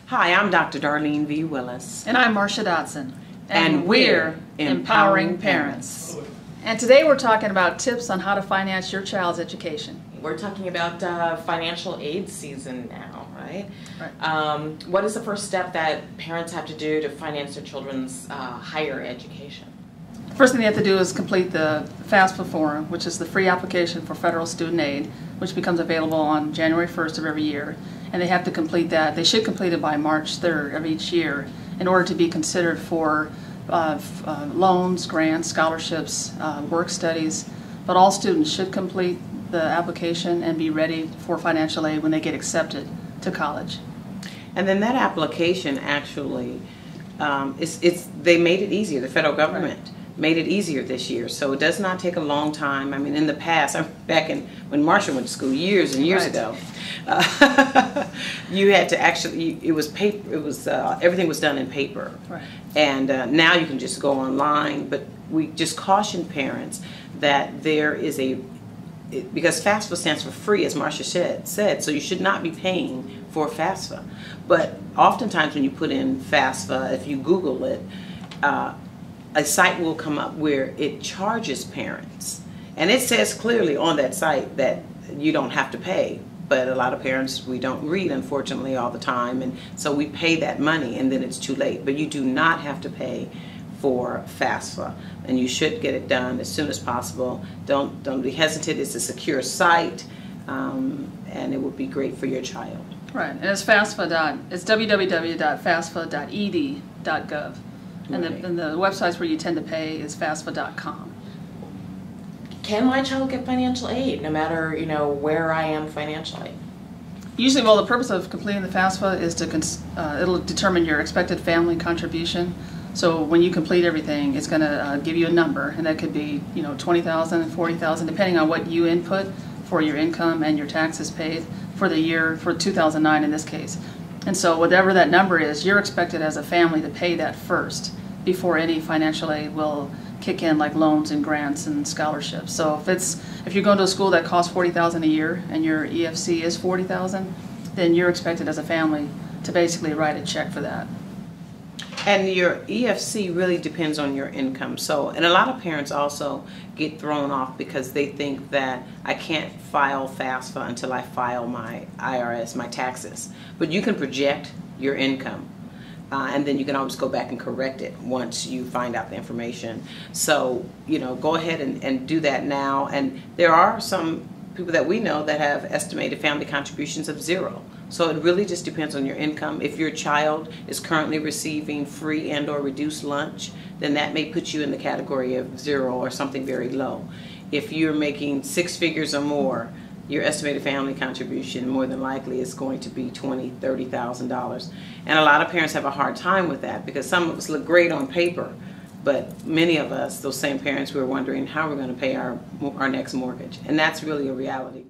Hi, I'm Dr. Darlene V. Willis. And I'm Marcia Dodson. And we're Empowering Parents. And today we're talking about tips on how to finance your child's education. We're talking about financial aid season now, right? Right. What is the first step that parents have to do to finance their children's higher education? First thing they have to do is complete the FAFSA form, which is the free application for federal student aid, which becomes available on January 1st of every year. And they have to complete that. They should complete it by March 3rd of each year in order to be considered for loans, grants, scholarships, work studies. But all students should complete the application and be ready for financial aid when they get accepted to college. And then that application actually, they made it easier, the federal government made it easier this year, so it does not take a long time. I mean, in the past, back when Marcia went to school years and years ago, you had to actually, it was paper, everything was done in paper. Right. And now you can just go online, but we just caution parents that there is because FAFSA stands for free, as Marcia said, so you should not be paying for FAFSA. But oftentimes when you put in FAFSA, if you Google it, a site will come up where it charges parents. And it says clearly on that site that you don't have to pay. But a lot of parents, we don't read, unfortunately, all the time. And so we pay that money and then it's too late. But you do not have to pay for FAFSA. And you should get it done as soon as possible. Don't be hesitant. It's a secure site. And it would be great for your child. Right. And it's FAFSA. It's www.fafsa.ed.gov. And the websites where you tend to pay is FAFSA.com. Can my child get financial aid no matter, where I am financially? Usually, well, the purpose of completing the FAFSA is to it'll determine your expected family contribution. So when you complete everything, it's going to give you a number, and that could be $20,000, $40,000, depending on what you input for your income and your taxes paid for the year, for 2009 in this case. And so whatever that number is, you're expected as a family to pay that first before any financial aid will kick in, like loans and grants and scholarships. So if you're going to a school that costs $40,000 a year and your EFC is $40,000, then you're expected as a family to basically write a check for that. And your EFC really depends on your income. And a lot of parents also get thrown off because they think that I can't file FAFSA until I file my IRS, my taxes. But you can project your income. And then you can always go back and correct it once you find out the information. So, go ahead and do that now. And there are some people that we know that have estimated family contributions of 0. So it really just depends on your income. If your child is currently receiving free and/or reduced lunch, then that may put you in the category of 0 or something very low. If you're making 6 figures or more, your estimated family contribution more than likely is going to be $20,000, $30,000. And a lot of parents have a hard time with that because some of us look great on paper, but many of us, those same parents, we're wondering how we're going to pay our next mortgage. And that's really a reality.